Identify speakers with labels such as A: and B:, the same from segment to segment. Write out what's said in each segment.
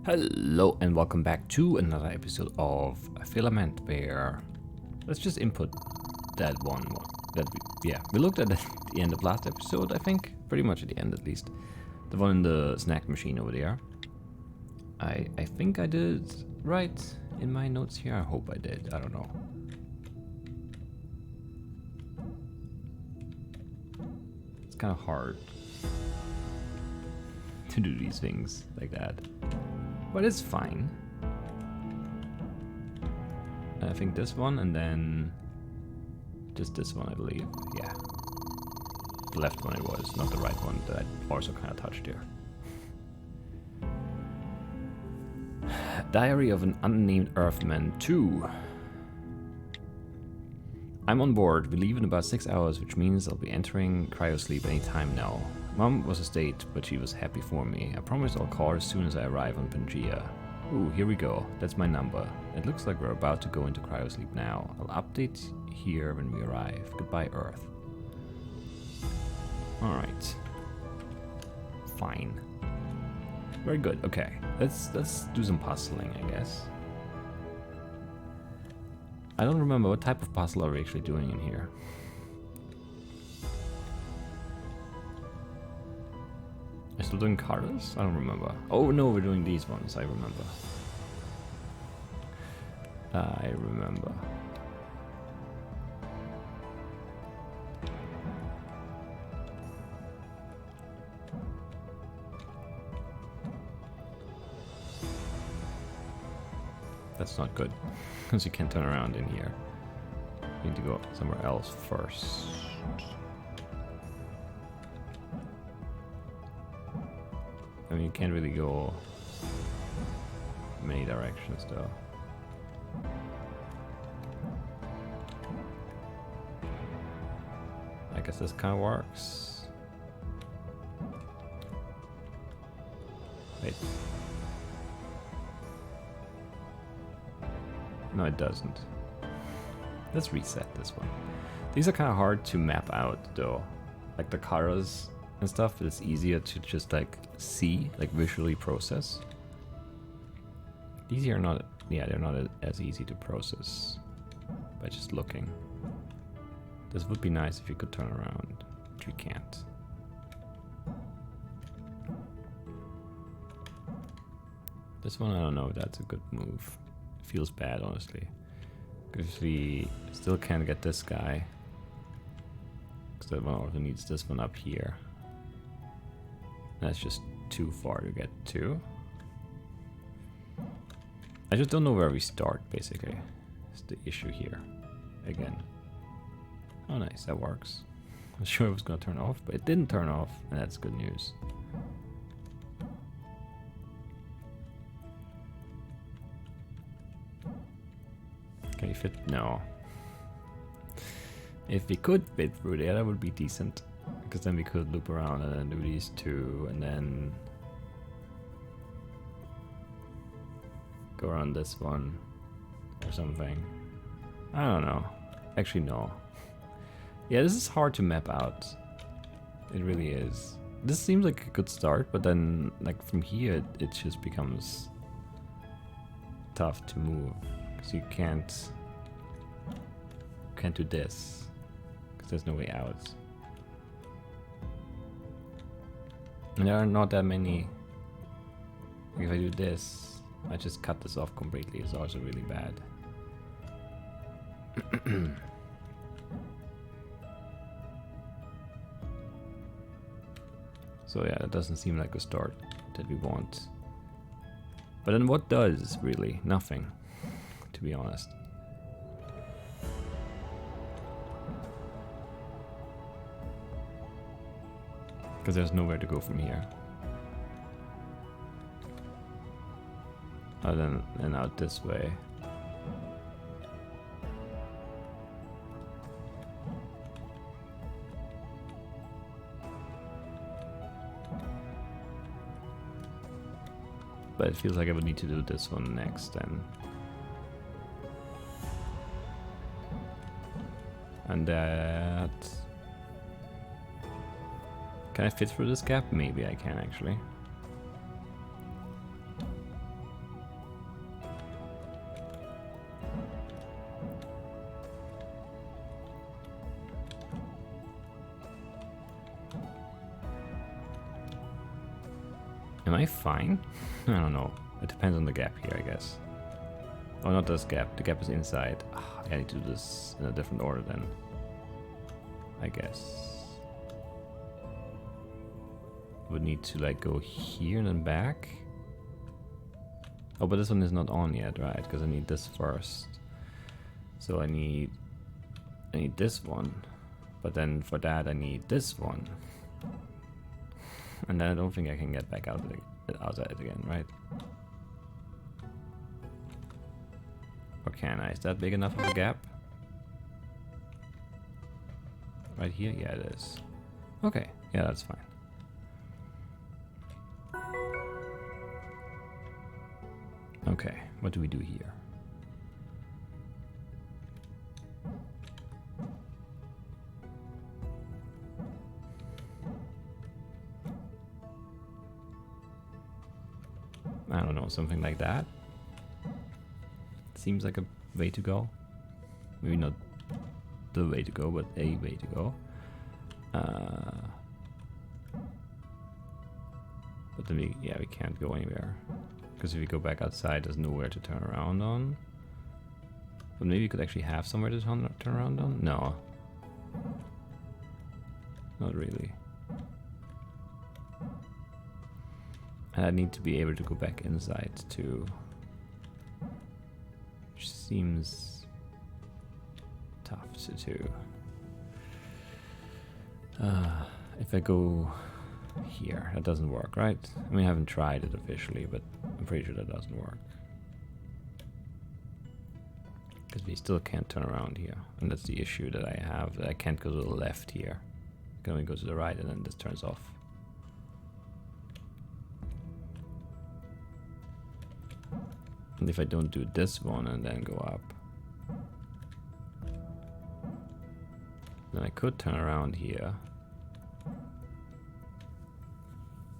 A: Hello and welcome back to another episode of Filament, where let's just input that one that we looked at the end of last episode, I think, pretty much at the end at least. The one in the snack machine over there. I think I did right in my notes here. I hope I did. I don't know. It's kind of hard to do these things like that. But it's fine. I think this one and then just this one, I believe. Yeah. The left one it was, not the right one that I also kind of touched here. Diary of an Unnamed Earthman 2. I'm on board. We leave in about 6 hours, which means I'll be entering cryosleep any time now. Mom was asleep, but she was happy for me. I promise I'll call her as soon as I arrive on Pangea. Ooh, here we go. That's my number. It looks like we're about to go into cryosleep now. I'll update here when we arrive. Goodbye, Earth. Alright. Fine. Very good. Okay. Let's do some puzzling, I guess. I don't remember what type of puzzle are we actually doing in here. Are we still doing colors? I don't remember. Oh no, we're doing these ones. I remember. That's not good, because you can't turn around in here. You need to go somewhere else first. I mean, you can't really go many directions though. I guess this kind of works. Wait. No, it doesn't. Let's reset this one. These are kind of hard to map out though. Like the colors and stuff, it's easier to just like see, like visually process. These are not, yeah, they're not as easy to process by just looking. This would be nice if you could turn around, which we can't. This one, I don't know if that's a good move. It feels bad, honestly. Because we still can't get this guy. Because that one also needs this one up here. That's just too far to get to. I just don't know where we start, basically. That's the issue here. Again. Oh nice, that works. I was sure it was going to turn off, but it didn't turn off, and that's good news. Can you fit? No. If we could fit through there, that would be decent. Because then we could loop around and then do these two and then go around this one or something. I don't know. Actually, no. Yeah, this is hard to map out. It really is. This seems like a good start, but then like from here it just becomes tough to move. Because you can't do this. Because there's no way out. And there are not that many. Like if I do this, I just cut this off completely. It's also really bad. So yeah, that doesn't seem like a start that we want. But then what does, really? Nothing, to be honest. Because there's nowhere to go from here. Other than out this way. But it feels like I would need to do this one next then. And that... Can I fit through this gap? Maybe I can actually. Am I fine? I don't know. It depends on the gap here, I guess. Oh, not this gap. The gap is inside. Ah, I need to do this in a different order then. I guess. Would need to like go here and then back. Oh, but this one is not on yet, right? Because I need this first. So I need this one. But then for that I need this one. And then I don't think I can get back outside again, right? Or can I? Is that big enough of a gap? Right here? Yeah, it is. Okay, yeah, that's fine. Okay, what do we do here? I don't know, something like that. Seems like a way to go. Maybe not the way to go, but a way to go. But then we can't go anywhere. Because if we go back outside, there's nowhere to turn around on. But maybe we could actually have somewhere to turn around on? No. Not really. And I need to be able to go back inside too. Which seems tough to do. If I go here, that doesn't work, right? I mean, I haven't tried it officially, but I'm pretty sure that doesn't work. Because we still can't turn around here. And that's the issue that I have, that I can't go to the left here. I can only go to the right and then this turns off. And if I don't do this one and then go up, then I could turn around here.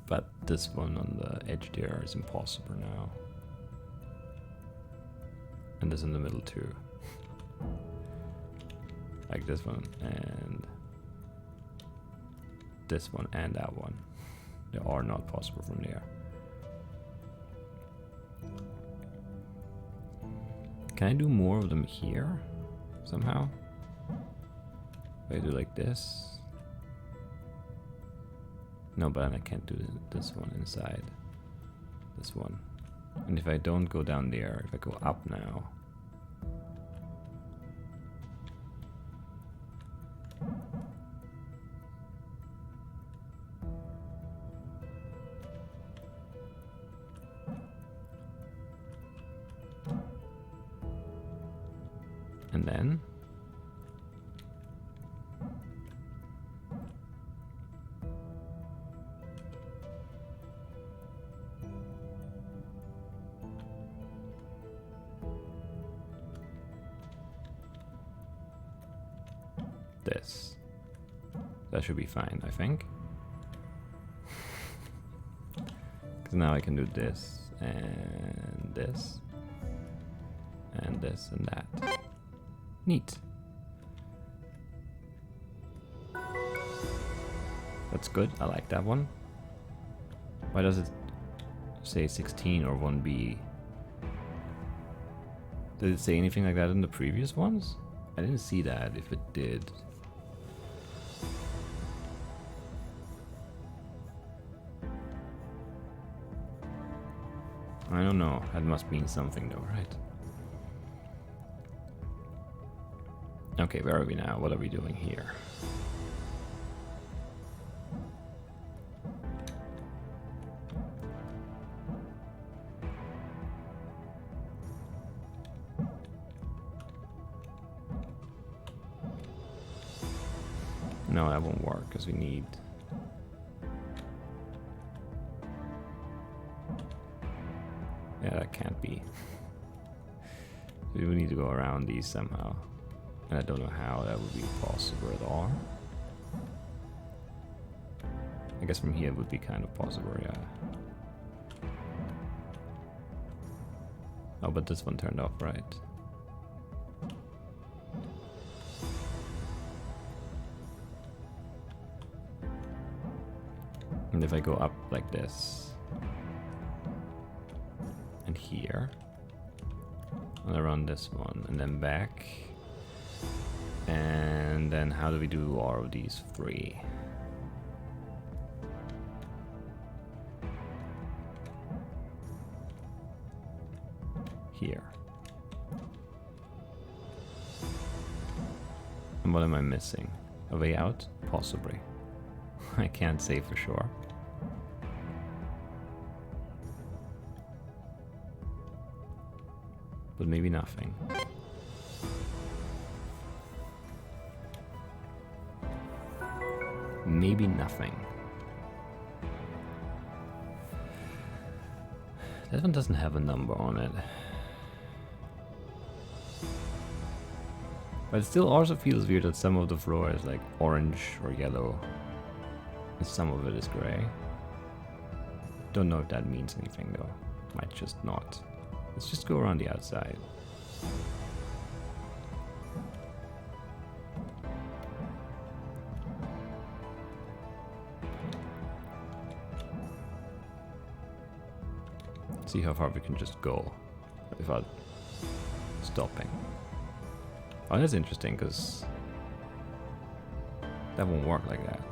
A: But this one on the edge there is impossible now. And this in the middle too. Like this one and this one and that one. They are not possible from there. Can I do more of them here somehow? If I do like this. No, but I can't do this one inside. This one. And if I don't go down there, if I go up now. And then this. That should be fine, I think. Because now I can do this and this and this and that. Neat. That's good. I like that one. Why does it say 16 or 1B? Did it say anything like that in the previous ones? I didn't see that if it did. I don't know. That must mean something though, right? Okay, where are we now? What are we doing here? No, that won't work because we need... Yeah, that can't be. We would need to go around these somehow. And I don't know how that would be possible at all. I guess from here it would be kind of possible, yeah. Oh, but this one turned off, right? And if I go up like this, here. And around this one, and then back. And then how do we do all of these 3? Here. And what am I missing? A way out? Possibly. I can't say for sure. But maybe nothing. Maybe nothing. That one doesn't have a number on it. But it still also feels weird that some of the floor is like orange or yellow. And some of it is gray. Don't know if that means anything though. Might just not. Let's just go around the outside. See how far we can just go without stopping. Oh, that's interesting because that won't work like that.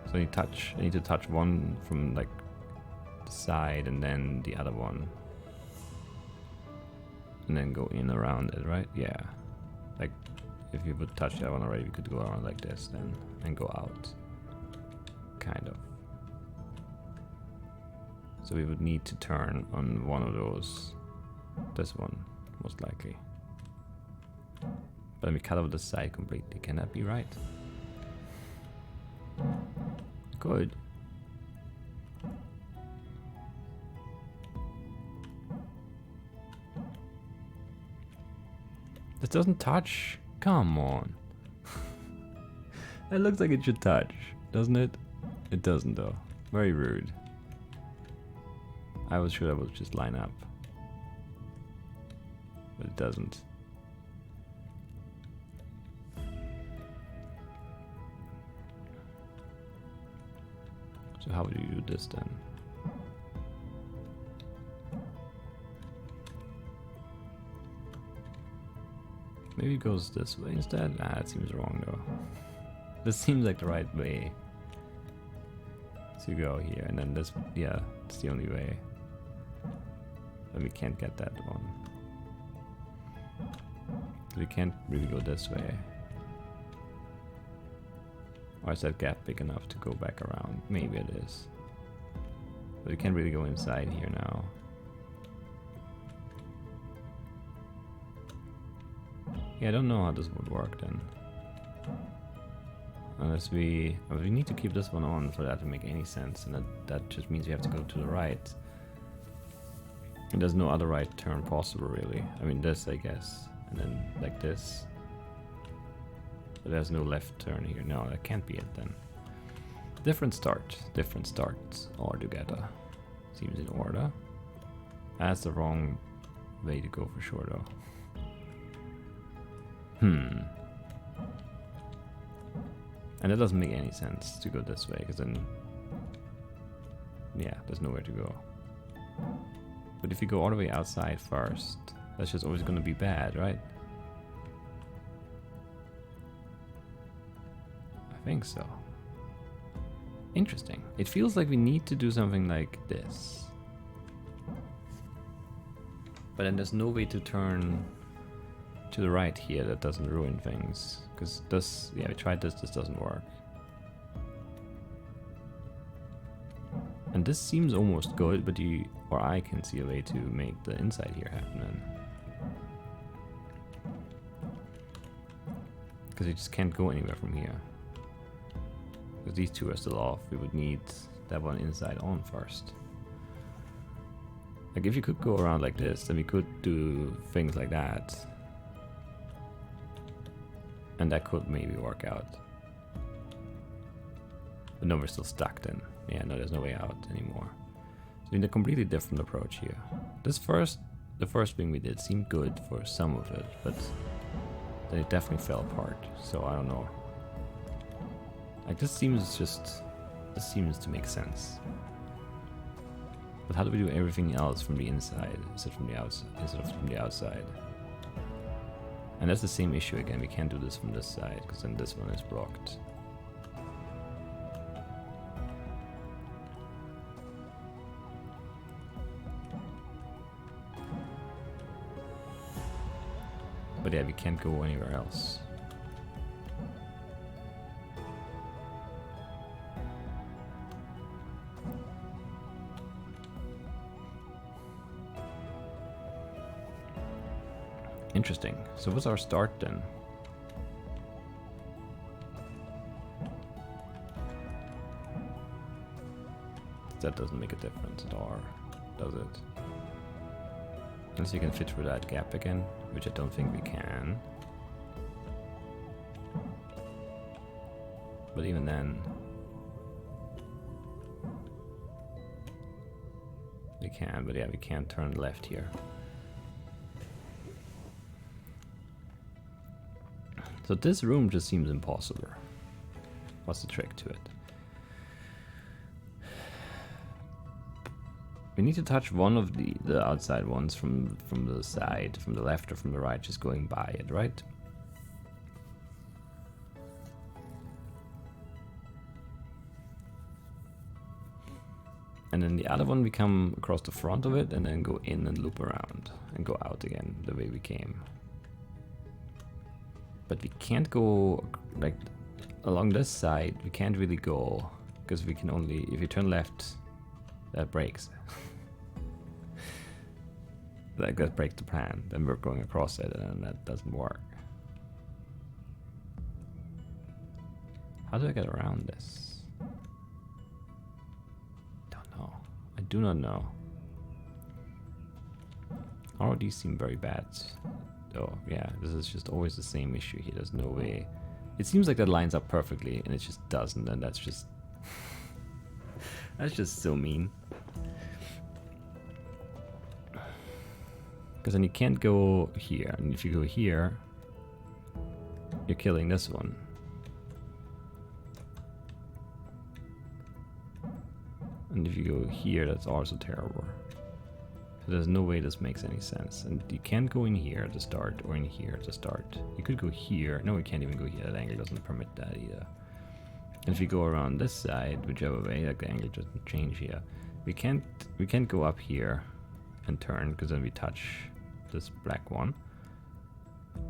A: So I need to touch one from like the side and then the other one. And then go in around it, right? Yeah. Like if you would touch that one already, we could go around like this then and go out. Kind of. So we would need to turn on one of those. This one, most likely. But let me cut off the side completely. Can that be right? Good. This doesn't touch. Come on. It looks like it should touch, doesn't it? It doesn't though. Very rude. I was sure that would just line up. But it doesn't. So how would you do this then? Maybe it goes this way instead? Ah, that seems wrong though. This seems like the right way to go here, and then this, yeah, it's the only way. But we can't get that one. We can't really go this way. Or is that gap big enough to go back around? Maybe it is. But we can't really go inside here now. Yeah, I don't know how this would work then. Unless we need to keep this one on for that to make any sense, and that just means we have to go to the right. And there's no other right turn possible really. I mean this, I guess. And then like this. But there's no left turn here. No, that can't be it then. Different starts all together. Seems in order. That's the wrong way to go for sure though. And it doesn't make any sense to go this way, because then, yeah, there's nowhere to go. But if you go all the way outside first, that's just always going to be bad, right? I think so. Interesting. It feels like we need to do something like this. But then there's no way to turn to the right here that doesn't ruin things. Because this, yeah, we tried this doesn't work. And this seems almost good, but or I can see a way to make the inside here happen then. Because you just can't go anywhere from here. Because these two are still off, we would need that one inside on first. Like if you could go around like this, then we could do things like that. And that could maybe work out. But no, we're still stuck then. Yeah, no, there's no way out anymore. So we need a completely different approach here. The first thing we did seemed good for some of it, but then it definitely fell apart. So I don't know. Like this seems to make sense. But how do we do everything else from the inside instead from the outside? Instead of from the outside? And that's the same issue again. We can't do this from this side because then this one is blocked. But yeah, we can't go anywhere else. Interesting. So what's our start then? That doesn't make a difference at all, does it? Unless you can fit through that gap again, which I don't think we can. But even then, we can, but yeah, we can't turn left here. So this room just seems impossible. What's the trick to it? We need to touch one of the outside ones from the side, from the left or from the right, just going by it, right? And then the other one, we come across the front of it and then go in and loop around and go out again the way we came. But we can't go like along this side. We can't really go because we can only, if you turn left, that breaks. Like that breaks the plan. Then we're going across it and that doesn't work. How do I get around this? Don't know. I do not know. All of these seem very bad. Oh yeah, this is just always the same issue here. There's no way. It seems like that lines up perfectly and it just doesn't, and that's just that's just so mean. Because then you can't go here, and if you go here, you're killing this one. And if you go here, that's also terrible. So there's no way this makes any sense. And you can't go in here to start, or in here to start. You could go here. No, we can't even go here. That angle doesn't permit that either. And if you go around this side, whichever way, like the angle doesn't change here. We can't go up here and turn, because then we touch this black one.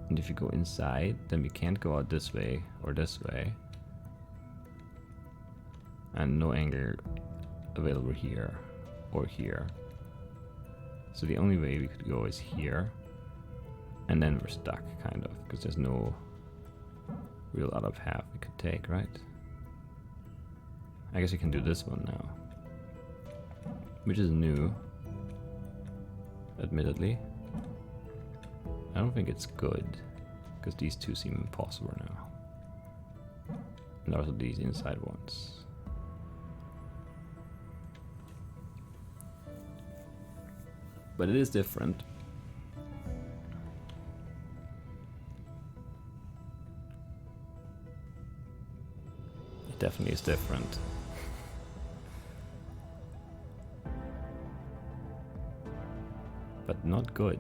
A: And if you go inside, then we can't go out this way or this way. And no angle available here or here. So the only way we could go is here. And then we're stuck, kind of, because there's no real other path we could take, right? I guess we can do this one now. Which is new. Admittedly. I don't think it's good, because these two seem impossible now. And also these inside ones. But it is different. It definitely is different. But not good.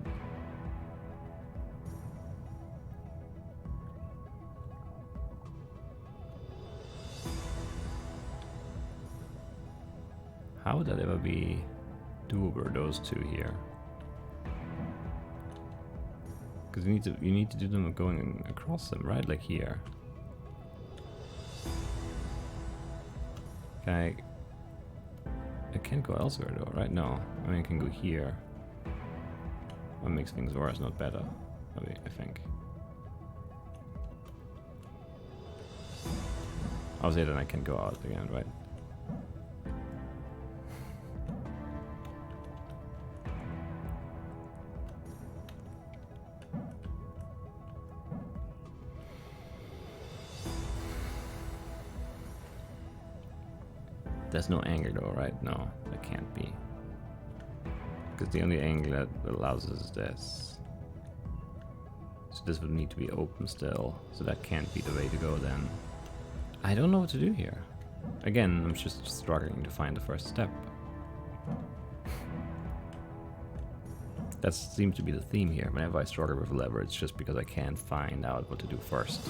A: How would that ever be doable, those two here? Because you need to do them going across them, right? Like here. I can't go elsewhere though, right? No. I mean, I can go here. What makes things worse, not better, I think. Obviously then I can go out again, right? There's no angle though, right? No, that can't be. Because the only angle that allows us is this. So this would need to be open still. So that can't be the way to go then. I don't know what to do here. Again, I'm just struggling to find the first step. That seems to be the theme here. Whenever I struggle with a lever, it's just because I can't find out what to do first.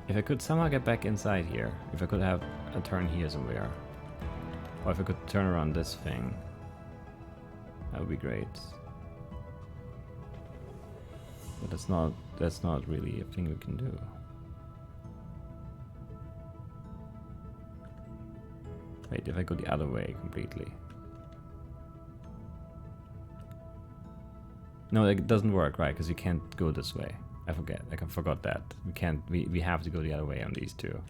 A: If I could somehow get back inside here, if I could have a turn here somewhere, or if I could turn around this thing, that would be great. But that's not really a thing we can do. Wait, if I go the other way completely. No, it doesn't work, right? Because you can't go this way. I forgot that. We can't, we have to go the other way on these two.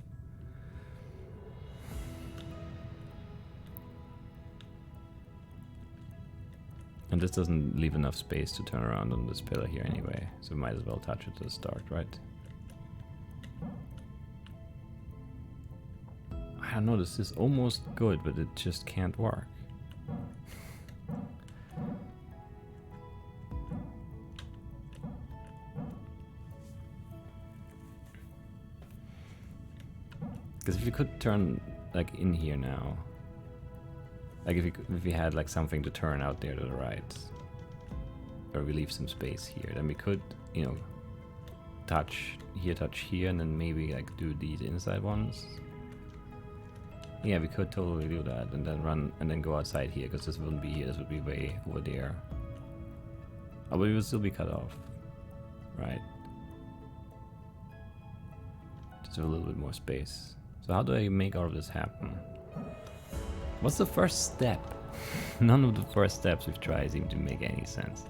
A: And this doesn't leave enough space to turn around on this pillar here anyway, so we might as well touch it to the start, right? I don't know, this is almost good, but it just can't work. Because if you could turn like in here now, like if we had like something to turn out there to the right, or we leave some space here, then we could, you know, touch here, and then maybe like do these inside ones. Yeah, we could totally do that, and then run and then go outside here, because this wouldn't be here, this would be way over there. Oh, but we would still be cut off, right? Just a little bit more space. So how do I make all of this happen? What's the first step? None of the first steps we've tried seem to make any sense.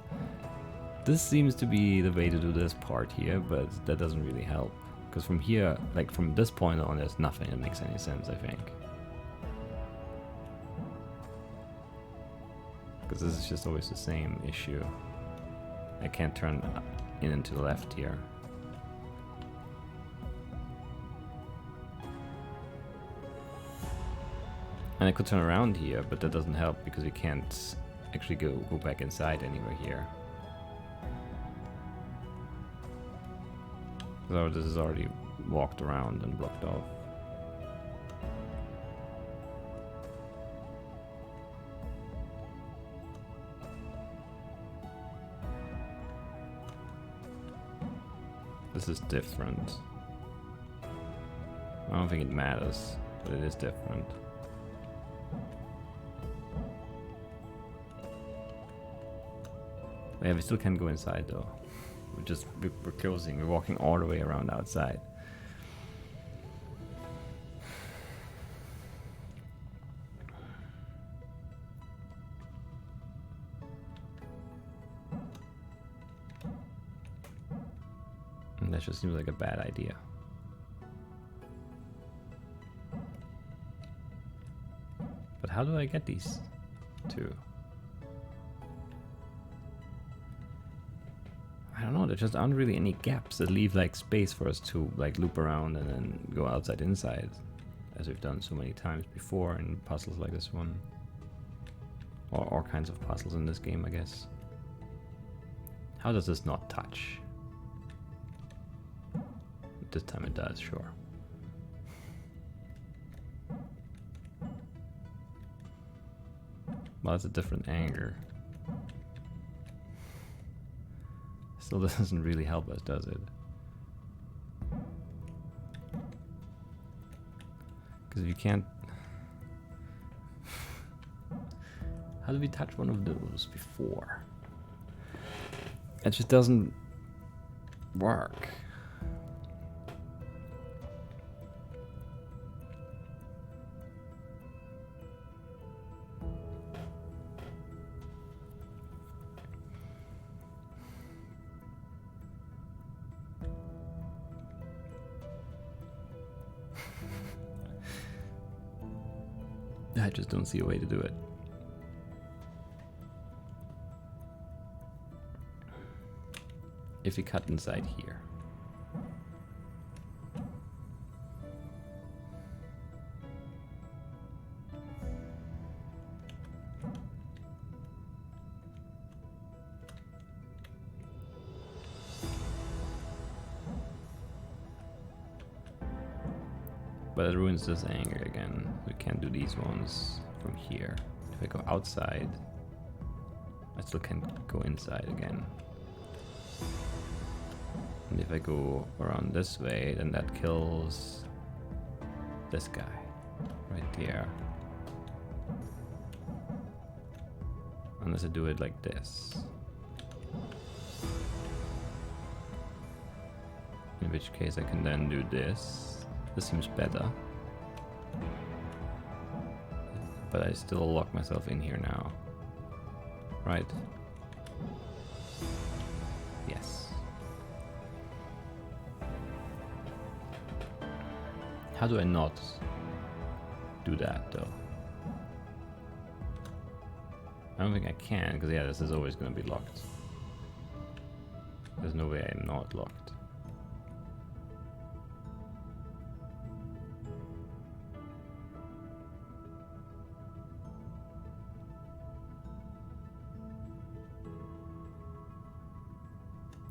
A: This seems to be the way to do this part here, but that doesn't really help. Because from here, like from this point on, there's nothing that makes any sense, I think. Because this is just always the same issue. I can't turn in and to the left here. And I could turn around here, but that doesn't help because you can't actually go back inside anywhere here. So this is already walked around and blocked off. This is different. I don't think it matters, but it is different. Yeah, we still can't go inside though. We're closing. We're walking all the way around outside. And that just seems like a bad idea. But how do I get these two? I don't know, there just aren't really any gaps that leave like space for us to like loop around and then go outside inside, as we've done so many times before in puzzles like this one. Or all kinds of puzzles in this game, I guess. How does this not touch? This time it does, sure. Well, it's a different angle. Still doesn't really help us, does it? Because if you can't... How did we touch one of those before? It just doesn't work. I just don't see a way to do it. If we cut inside here. But it ruins this angle again. We can't do these ones from here. If I go outside, I still can't go inside again. And if I go around this way, then that kills this guy right there. Unless I do it like this. In which case I can then do this. This seems better. But I still lock myself in here now. Right? Yes. How do I not do that though? I don't think I can, because yeah, this is always going to be locked. There's no way I'm not locked.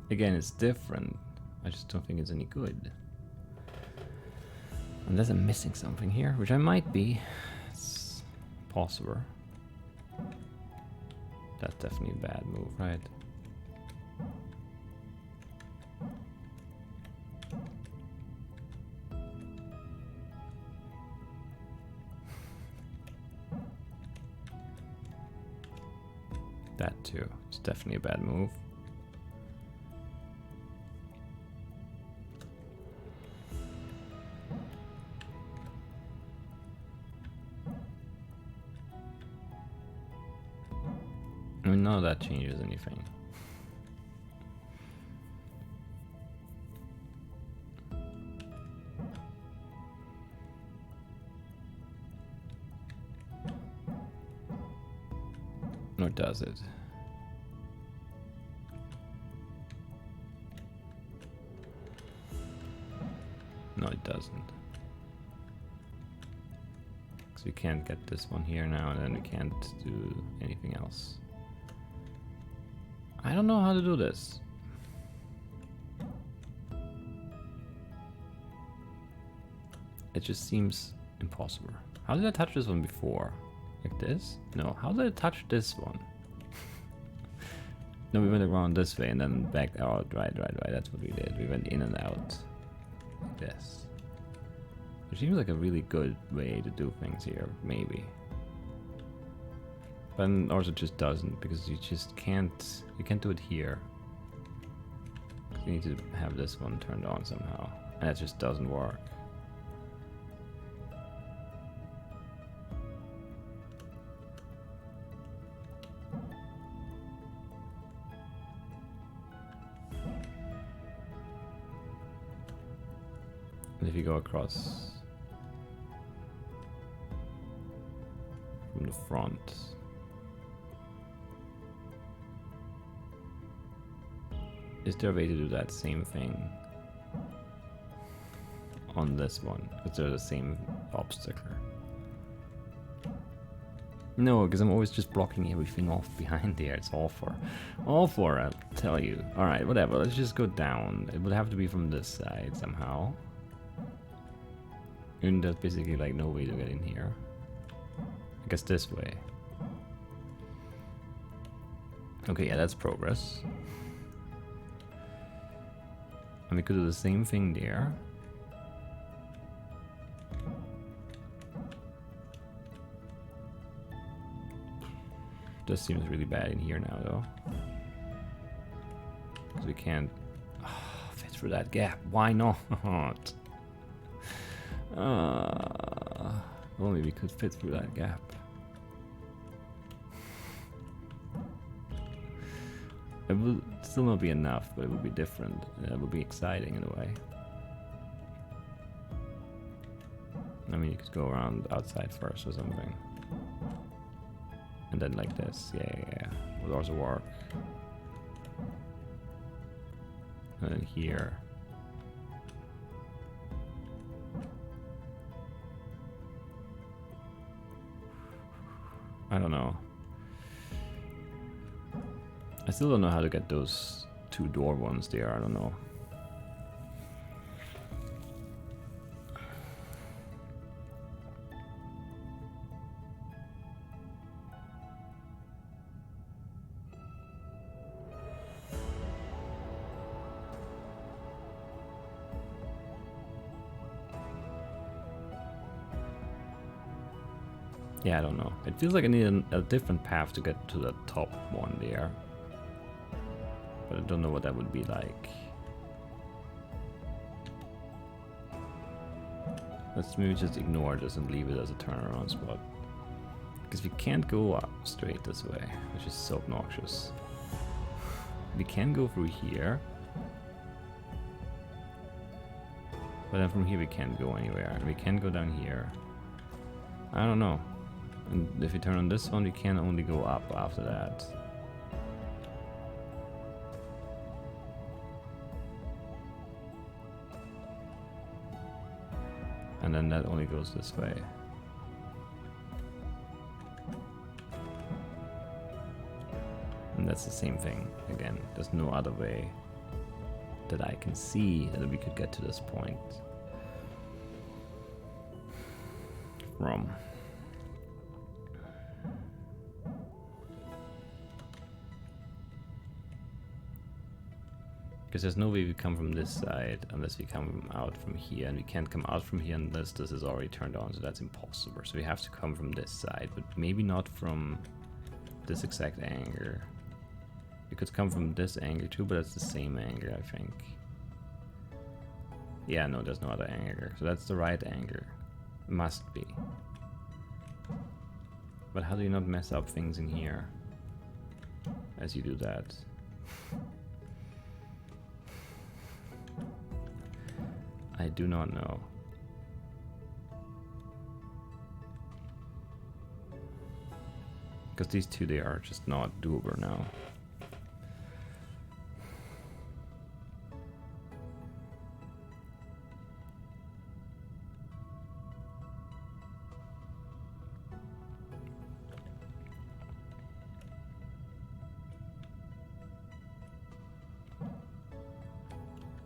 A: Again, it's different. I just don't think it's any good. Unless I'm missing something here, which I might be. It's possible. That's definitely a bad move, right? That too. It's definitely a bad move. I mean, none of that changes anything. Nor does it. No, it doesn't. Because we can't get this one here now, and then we can't do anything else. I don't know how to do this. It just seems impossible. How did I touch this one before? Like this? No, how did I touch this one? No, we went around this way and then back out. Right. That's what we did. We went in and out. Like this. It seems like a really good way to do things here, maybe. But also just doesn't, because you just can't, you can't do it here. You need to have this one turned on somehow, and it just doesn't work. And if you go across from the front, is there a way to do that same thing on this one? Because they're the same obstacle. No, because I'm always just blocking everything off behind there. It's all for, I'll tell you. Alright, whatever, let's just go down. It would have to be from this side somehow. And there's basically like no way to get in here. I guess this way. Okay, yeah, that's progress. And we could do the same thing there. This seems really bad in here now, though. Because we can't fit through that gap. Why not? Only we could fit through that gap. It would still not be enough, but it would be different. It would be exciting in a way. I mean, you could go around outside first or something. And then like this. Yeah. Would also work. And then here. I don't know. I still don't know how to get those two door ones there. I don't know. Yeah, I don't know. It feels like I need a different path to get to the top one there. But I don't know what that would be like. Let's maybe just ignore this and leave it as a turnaround spot. Because we can't go up straight this way, which is so obnoxious. We can go through here. But then from here we can't go anywhere. We can go down here. I don't know. And if we turn on this one, we can only go up after that. And then that only goes this way. And that's the same thing. Again, there's no other way that I can see that we could get to this point from. Because there's no way we come from this side unless we come out from here, and we can't come out from here unless this is already turned on, so that's impossible. So we have to come from this side, but maybe not from this exact angle. We could come from this angle too, but that's the same angle, I think. Yeah, no, there's no other angle. So that's the right angle. Must be. But how do you not mess up things in here as you do that? I do not know. Because these two, they are just not doable now.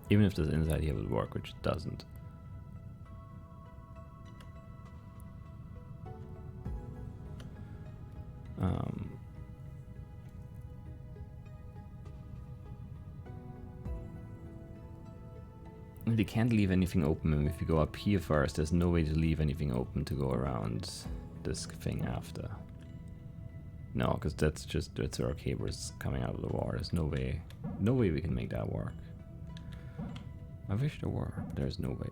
A: Even if this inside here would work, which it doesn't. We can't leave anything open, and if we go up here first, there's no way to leave anything open to go around this thing after. No, because that's where our cable is coming out of the wall. There's no way we can make that work. I wish there were, but there's no way.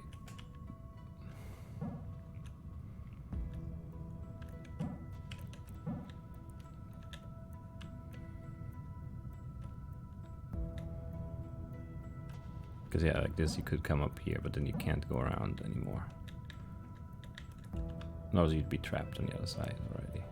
A: Because yeah, like this you could come up here, but then you can't go around anymore. No, you'd be trapped on the other side already.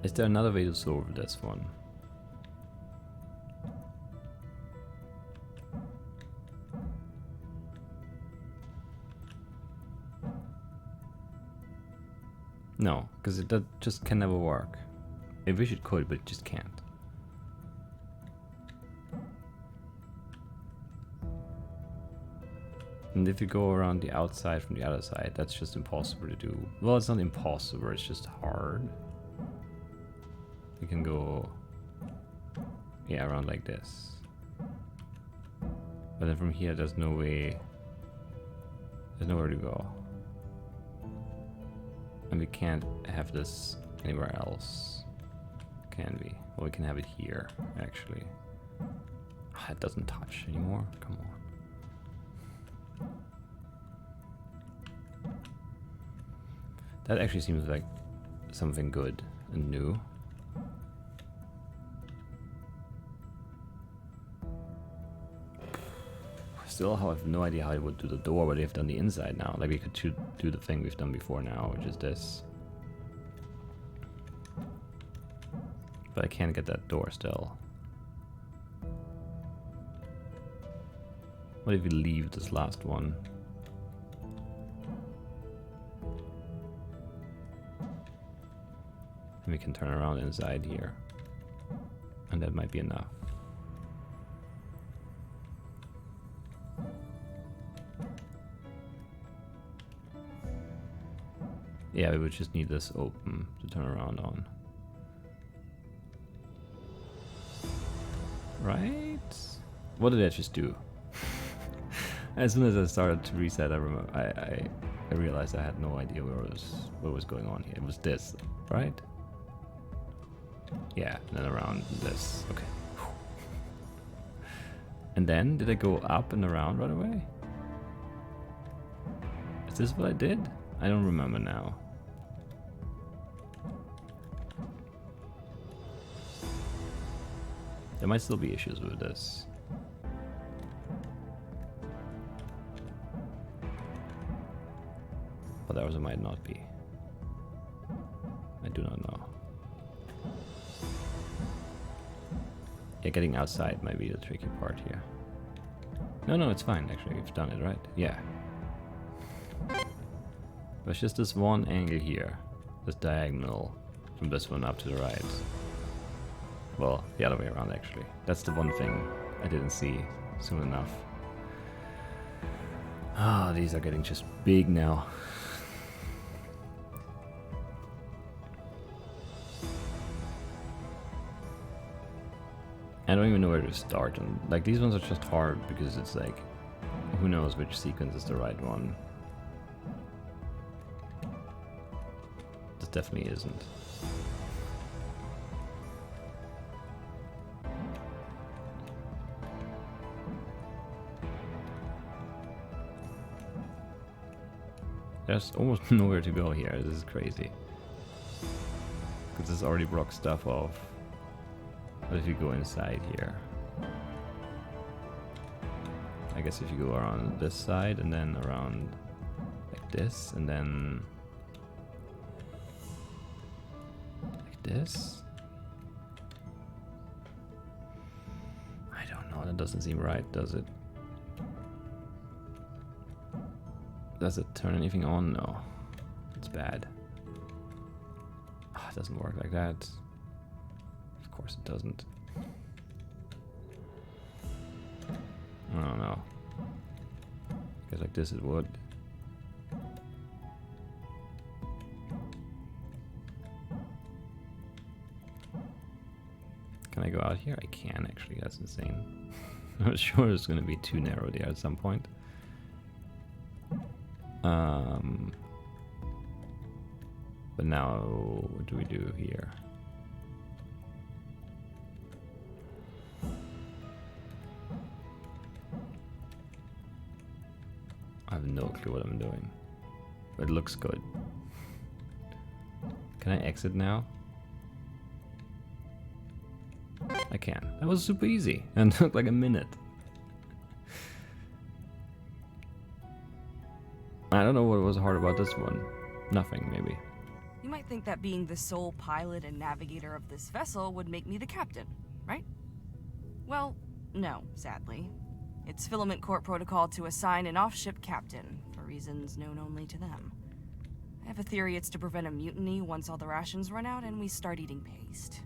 A: Is there another way to solve this one? No, because that just can never work. I wish it could, but it just can't. And if you go around the outside from the other side, that's just impossible to do. Well, it's not impossible, it's just hard. You can go, yeah, around like this. But then from here, there's no way, there's nowhere to go. And we can't have this anywhere else, can we? Well, we can have it here, actually. Oh, it doesn't touch anymore, come on. That actually seems like something good and new. Still, I have no idea how I would do the door, but they've done the inside now. Like we could do the thing we've done before now, which is this. But I can't get that door still. What if we leave this last one? And we can turn around inside here. And that might be enough. Yeah, we would just need this open to turn around on. Right? What did I just do? As soon as I started to reset, I realized I had no idea what was going on here. It was this, right? Yeah, and then around this. Okay. And then, did I go up and around right away? Is this what I did? I don't remember now. There might still be issues with this. But there also might not be. I do not know. Yeah, getting outside might be the tricky part here. No, it's fine actually. We've done it right. Yeah. There's just this one angle here. This diagonal from this one up to the right. Well, the other way around actually. That's the one thing I didn't see soon enough. Ah, these are getting just big now. I don't even know where to start, and like these ones are just hard because it's like, who knows which sequence is the right one. This definitely isn't. There's almost nowhere to go here. This is crazy. Because this already blocks stuff off. What if you go inside here? I guess if you go around this side and then around like this and then like this? I don't know, that doesn't seem right, does it? Does it turn anything on? No. It's bad. It doesn't work like that. Of course it doesn't. I don't know. Because like this it would. Can I go out here? I can actually, that's insane. I was sure it's going to be too narrow there at some point. But now, what do we do here? I have no clue what I'm doing, but it looks good. Can I exit now? I can. That was super easy and took like a minute. I don't know what was hard about this one. Nothing, maybe.
B: You might think that being the sole pilot and navigator of this vessel would make me the captain, right? Well, no, sadly. It's Filament Corp protocol to assign an off-ship captain, for reasons known only to them. I have a theory it's to prevent a mutiny once all the rations run out and we start eating paste.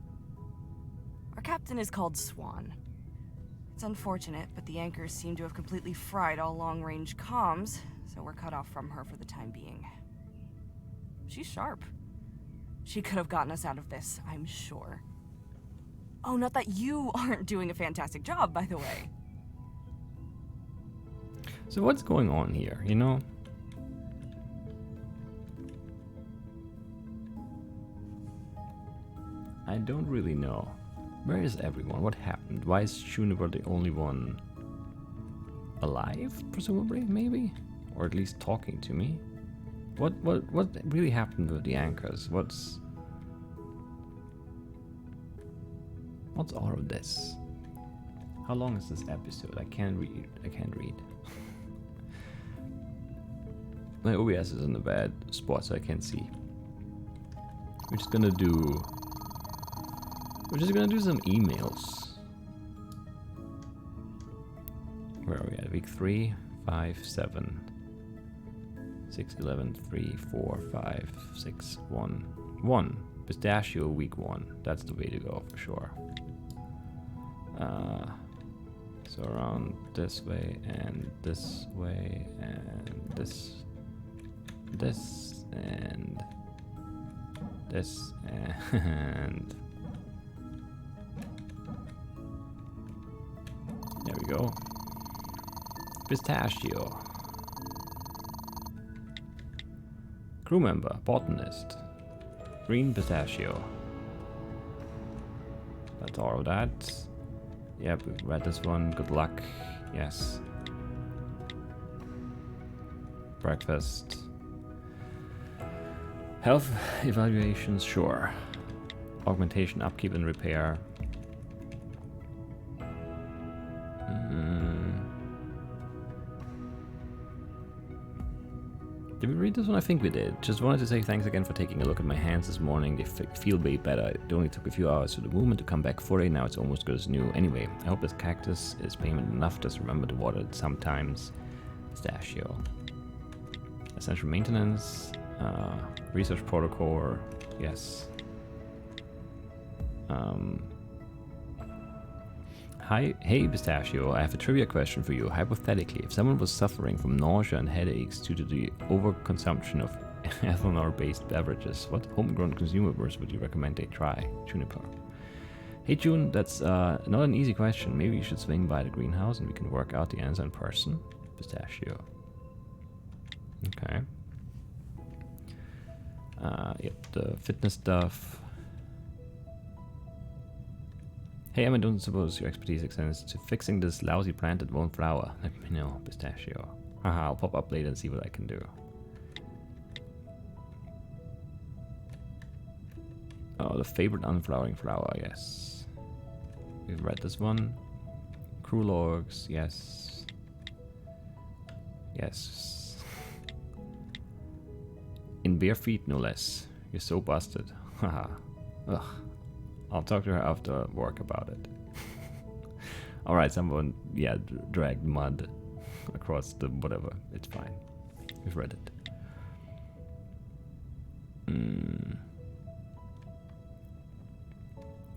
B: Our captain is called Swan. It's unfortunate, but the anchors seem to have completely fried all long-range comms, so we're cut off from her for the time being. She's sharp. She could have gotten us out of this, I'm sure. Oh, not that you aren't doing a fantastic job, by the way.
A: So what's going on here, you know? I don't really know. Where is everyone? What happened? Why is Juniper the only one alive, presumably, maybe? Or at least talking to me? What really happened with the anchors? What's all of this? How long is this episode? I can't read. My OBS is in a bad spot, so I can't see. We're just gonna do some emails. Where are we at? Week 3, 5, 7, 6, 11, 3, 4, 5, 6, 1. 1. Pistachio week 1. That's the way to go for sure. So around this way and this way and this. and this, and there we go. Pistachio. Crew member, botanist. Green pistachio. That's all of that. Yep, we've read this one. Good luck. Yes. Breakfast. Health evaluations, sure. Augmentation, upkeep, and repair. Did we read this one? I think we did. Just wanted to say thanks again for taking a look at my hands this morning. They feel way better. It only took a few hours for the movement to come back fully. Now it's almost good as new. Anyway, I hope this cactus is payment enough. Just remember to water it sometimes. Pistachio. Essential maintenance. Research protocol. Yes. Hi, hey Pistachio, I have a trivia question for you. Hypothetically, if someone was suffering from nausea and headaches due to the overconsumption of ethanol-based beverages, what homegrown consumables would you recommend they try? Juniper. Hey June, that's not an easy question. Maybe you should swing by the greenhouse and we can work out the answer in person. Pistachio. Okay. Yep, the fitness stuff. Hey, Emma, don't suppose your expertise extends to fixing this lousy plant that won't flower? Let me know, Pistachio. Haha, I'll pop up later and see what I can do. Oh, the favorite unflowering flower, yes. We've read this one. Cruel logs, yes. Yes. In bare feet, no less. You're so busted. Haha. Ugh. I'll talk to her after work about it. Alright, someone, yeah, dragged mud across the whatever. It's fine. We've read it.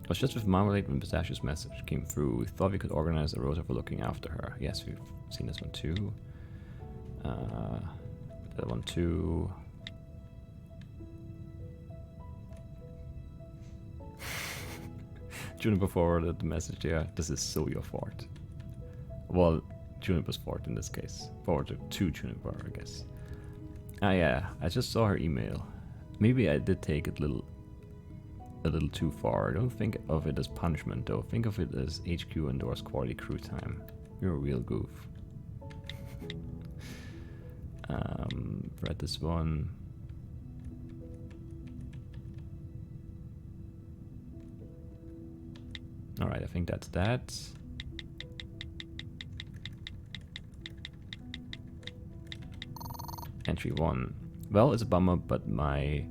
A: I was just with Marmalade when Pistachio's message came through. We thought we could organize a rota for looking after her. Yes, we've seen this one too. That one too. Juniper forwarded the message here. This is so your fault. Well, Juniper's fault in this case. Forwarded to Juniper, I guess. Ah yeah, I just saw her email. Maybe I did take it a little too far. Don't think of it as punishment though. Think of it as HQ endorsed quality crew time. You're a real goof. Read this one. Alright, I think that's that. Entry 1. Well, it's a bummer, but my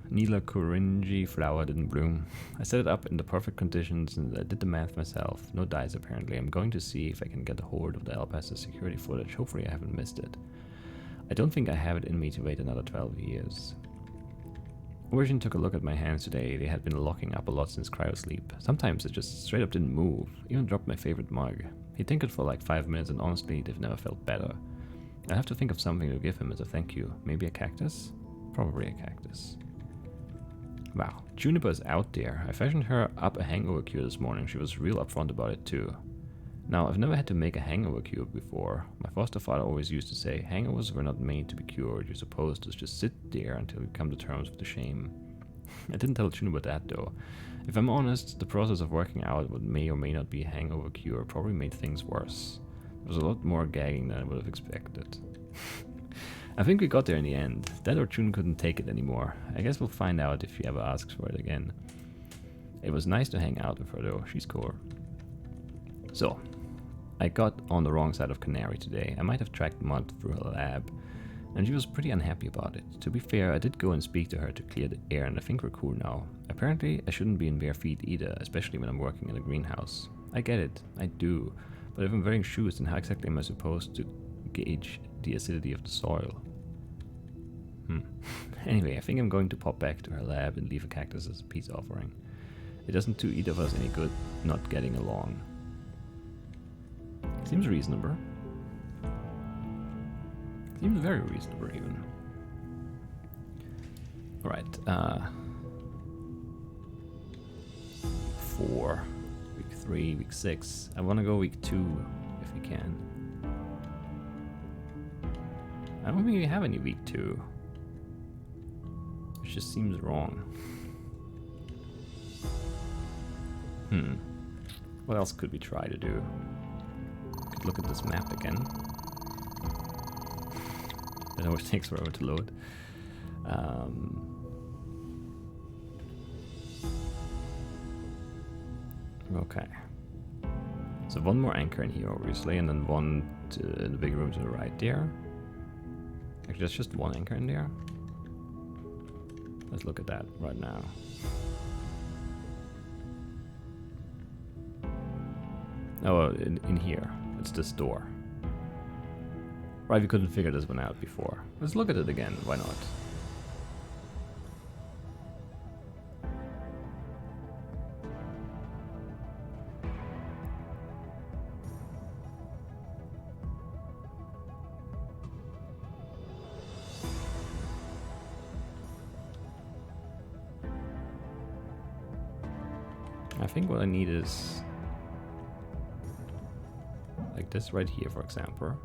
A: Nila Korinji flower didn't bloom. I set it up in the perfect conditions and I did the math myself. No dice apparently. I'm going to see if I can get a hold of the Alabaster security footage. Hopefully I haven't missed it. I don't think I have it in me to wait another 12 years. Origin took a look at my hands today. They had been locking up a lot since cryosleep. Sometimes it just straight up didn't move. Even dropped my favorite mug. He tinkered for like 5 minutes and honestly they've never felt better. I have to think of something to give him as a thank you. Maybe a cactus? Probably a cactus. Wow, Juniper is out there. I fashioned her up a hangover cure this morning. She was real upfront about it too. Now, I've never had to make a hangover cure before. My foster father always used to say, hangovers were not made to be cured. You're supposed to just sit there until you come to terms with the shame. I didn't tell Juniper that though. If I'm honest, the process of working out what may or may not be a hangover cure probably made things worse. There was a lot more gagging than I would have expected. I think we got there in the end. That or June couldn't take it anymore. I guess we'll find out if she ever asks for it again. It was nice to hang out with her though. She's cool. So, I got on the wrong side of Canary today. I might have tracked mud through her lab, and she was pretty unhappy about it. To be fair, I did go and speak to her to clear the air, and I think we're cool now. Apparently, I shouldn't be in bare feet either, especially when I'm working in a greenhouse. I get it, I do, but if I'm wearing shoes, then how exactly am I supposed to gauge the acidity of the soil? Anyway, I think I'm going to pop back to her lab and leave a cactus as a peace offering. It doesn't do either of us any good not getting along. Seems reasonable. Seems very reasonable even. Right. 4. Week 3, week 6. I want to go week 2 if we can. I don't think we have any week 2. It just seems wrong. What else could we try to do? Could look at this map again. It always takes forever to load. Okay. So one more anchor in here, obviously, and then one in the big room to the right there. Actually, there's just one anchor in there. Let's look at that right now. Oh, in here. It's this door. Right, we couldn't figure this one out before. Let's look at it again. Why not? I think what I need is like this right here, for example.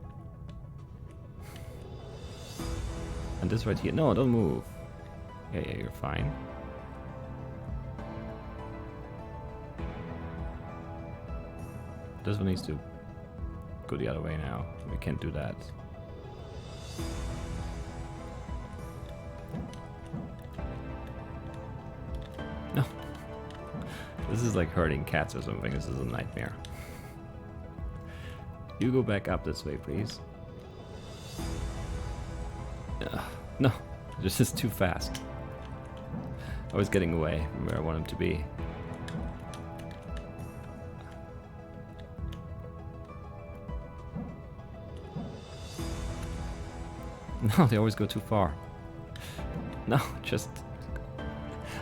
A: And this right here. No, don't move. Yeah, you're fine. This one needs to go the other way now. We can't do that. No. This is like herding cats or something. This is a nightmare. You go back up this way, please. No, this is too fast. I was getting away from where I want him to be. No, they always go too far. No, just...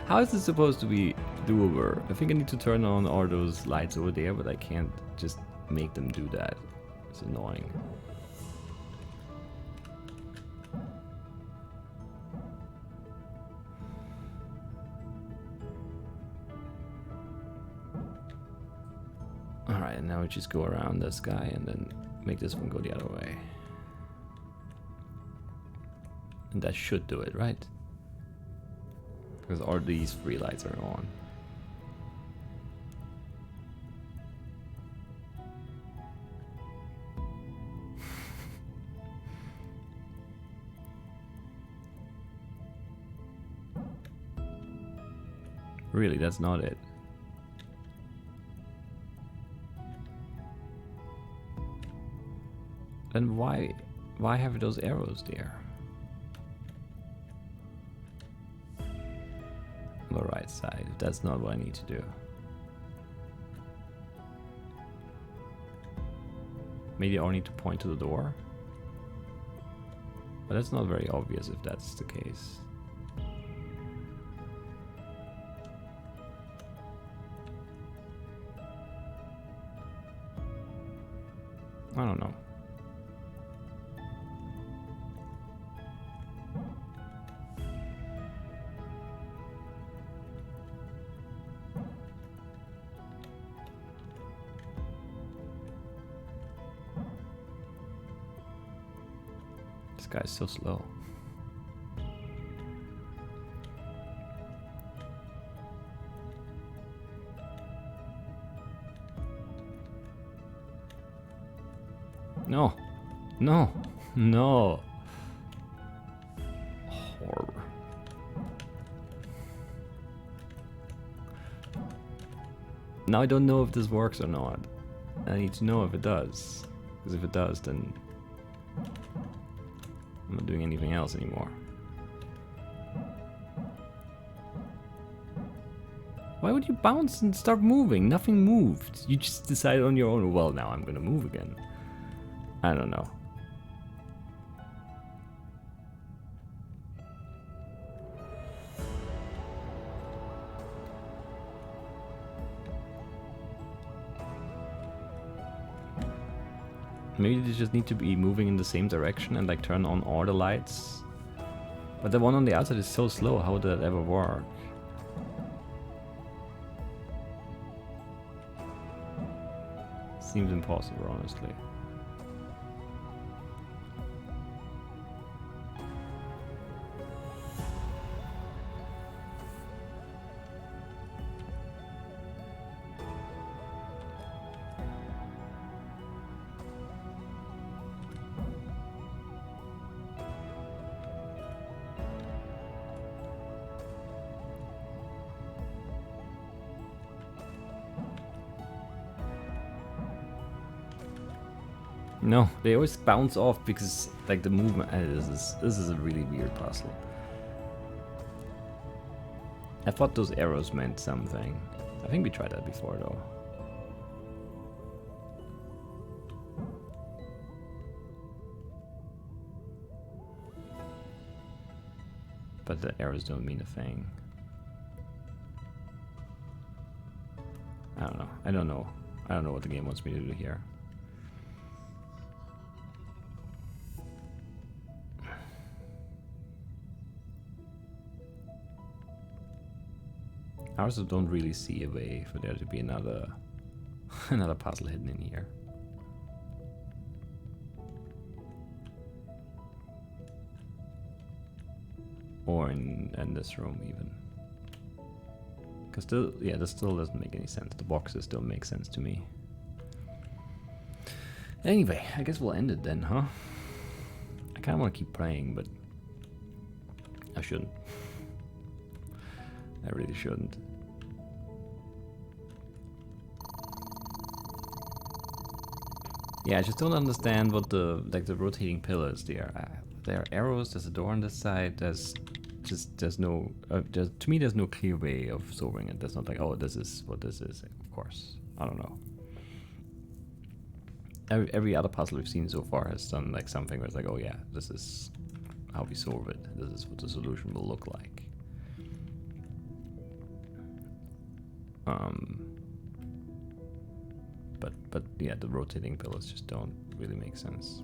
A: How is this supposed to be doable? I think I need to turn on all those lights over there, but I can't just make them do that. It's annoying. Alright, and now we just go around this guy and then make this one go the other way. And that should do it, right? Because all these 3 lights are on. Really, that's not it. Then why have those arrows there? On the right side. That's not what I need to do. Maybe I only need to point to the door. But that's not very obvious if that's the case. I don't know. This guy's so slow. No. No. No. Horror. Now I don't know if this works or not. I need to know if it does. Because if it does, then I'm not doing anything else anymore. Why would you bounce and start moving? Nothing moved. You just decided on your own, well, now I'm gonna move again. I don't know. Maybe they just need to be moving in the same direction and like turn on all the lights But the one on the outside is so slow, how would that ever work? Seems impossible, honestly. No, they always bounce off because like the movement. This is a really weird puzzle. I thought those arrows meant something. I think we tried that before though. But the arrows don't mean a thing. I don't know. I don't know. I don't know what the game wants me to do here. I also don't really see a way for there to be another another puzzle hidden in here. Or in this room even. Cause still, yeah, this still doesn't make any sense. The boxes don't make sense to me. Anyway, I guess we'll end it then, huh? I kinda wanna keep playing, but I shouldn't. I really shouldn't. Yeah, I just don't understand what the rotating pillars there. There are arrows. There's a door on this side. There's no. To me, there's no clear way of solving it. There's not like, oh, this is what this is. Of course, I don't know. Every other puzzle we've seen so far has done like something where it's like, oh yeah, this is how we solve it. This is what the solution will look like. But yeah, the rotating pillars just don't really make sense.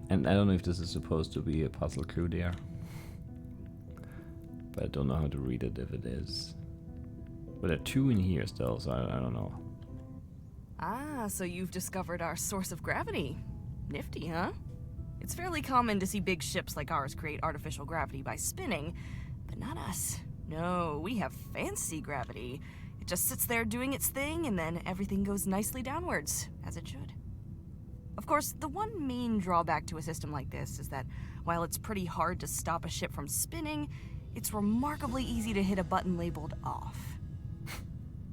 A: And I don't know if this is supposed to be a puzzle clue there, but I don't know how to read it if it is. But there are two in here still, so I don't know.
B: Ah, so you've discovered our source of gravity. Nifty, huh? It's fairly common to see big ships like ours create artificial gravity by spinning, but not us. No, we have fancy gravity. It just sits there doing its thing, and then everything goes nicely downwards, as it should. Of course, the one main drawback to a system like this is that while it's pretty hard to stop a ship from spinning, it's remarkably easy to hit a button labeled off.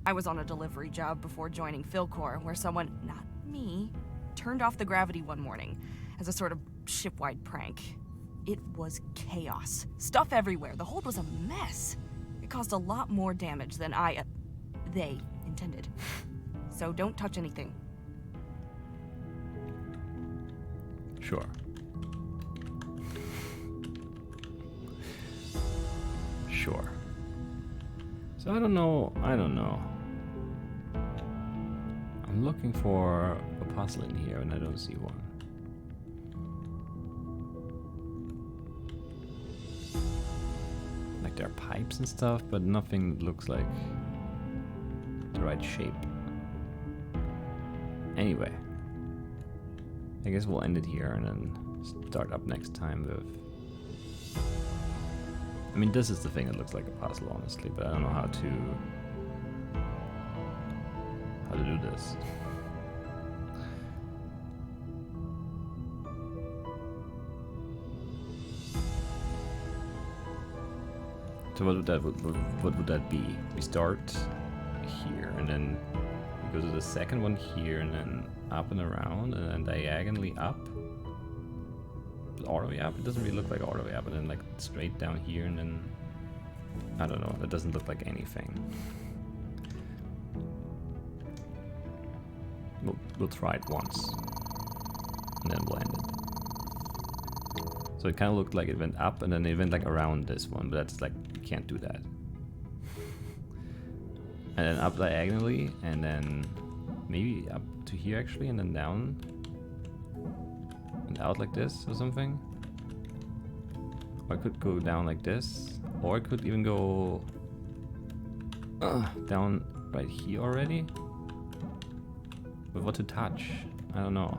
B: I was on a delivery job before joining Philcor, where someone, not me, turned off the gravity one morning as a sort of ship-wide prank. It was chaos. Stuff everywhere. The hold was a mess. It caused a lot more damage than they intended. So don't touch anything.
A: Sure. Sure. So I don't know. I'm looking for a puzzle in here and I don't see one. Like there are pipes and stuff, but nothing looks like the right shape. Anyway, I guess we'll end it here and then start up next time with... I mean, this is the thing that looks like a puzzle, honestly, but I don't know how to do this. So what would that be? We start here and then we go to the second one here and then up and around and then diagonally up. All the way up. It doesn't really look like all the way up, and then like straight down here and then I don't know. That doesn't look like anything. We'll try it once and then we'll end it. So it kind of looked like it went up and then it went like around this one, but that's like, you can't do that. And then up diagonally and then maybe up to here actually and then down. and out like this or something. Or I could go down like this, or I could even go down right here already. But what to touch? I don't know.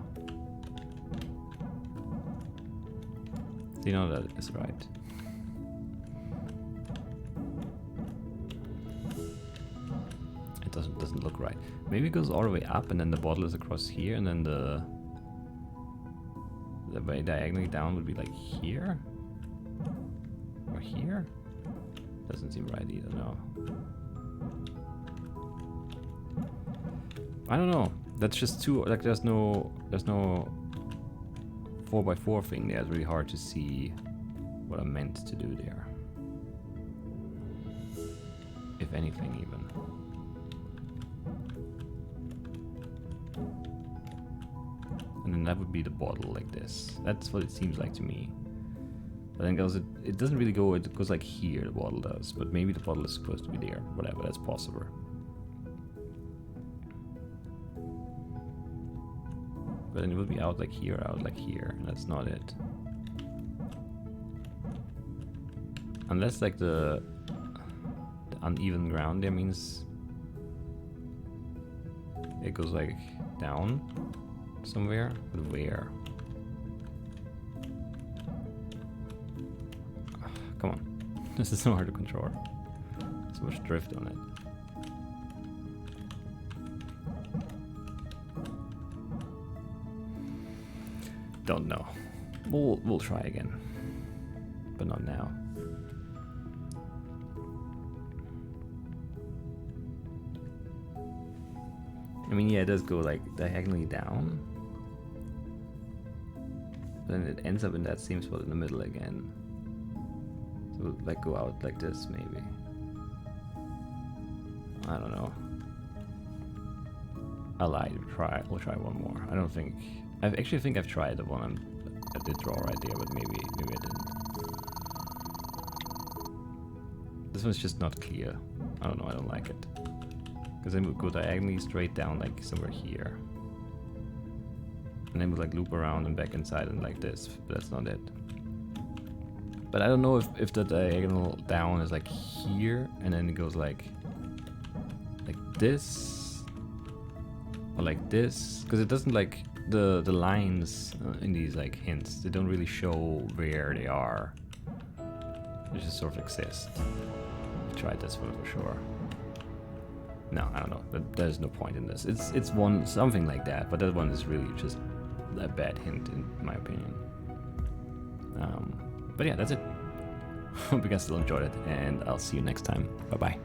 A: You know that is right. It doesn't look right. Maybe it goes all the way up and then the bottle is across here and then the way diagonally down would be like here? Or here? Doesn't seem right either, no. I don't know. That's just too, like, there's no 4x4 thing there. It's really hard to see what I meant to do there. If anything, even. And then that would be the bottle like this. That's what it seems like to me. But then it doesn't really go, it goes like here, the bottle does. But maybe the bottle is supposed to be there. Whatever, that's possible. But then it would be out like here, out like here. And that's not it. Unless like the uneven ground there means it goes like down somewhere. But where? Come on. This is so hard to control. So much drift on it. Don't know. We'll try again. But not now. I mean, yeah, it does go like diagonally down. Then it ends up in that same spot in the middle again. So we'll like go out like this maybe. I don't know. I lied. We'll try one more. I don't think. I actually think I've tried the one I did draw right there, but maybe I didn't. This one's just not clear. I don't know. I don't like it. Because then we'll go diagonally straight down like somewhere here. And then we'll like loop around and back inside and like this, but that's not it. But I don't know if the diagonal down is like here and then it goes like this or like this, because it doesn't like the lines in these like hints, they don't really show where they are. They just sort of exist. I tried this one for sure. No, I don't know. There's no point in this. It's one something like that, but that one is really just a bad hint in my opinion. But yeah, that's it. Hope you guys still enjoyed it, and I'll see you next time. Bye bye.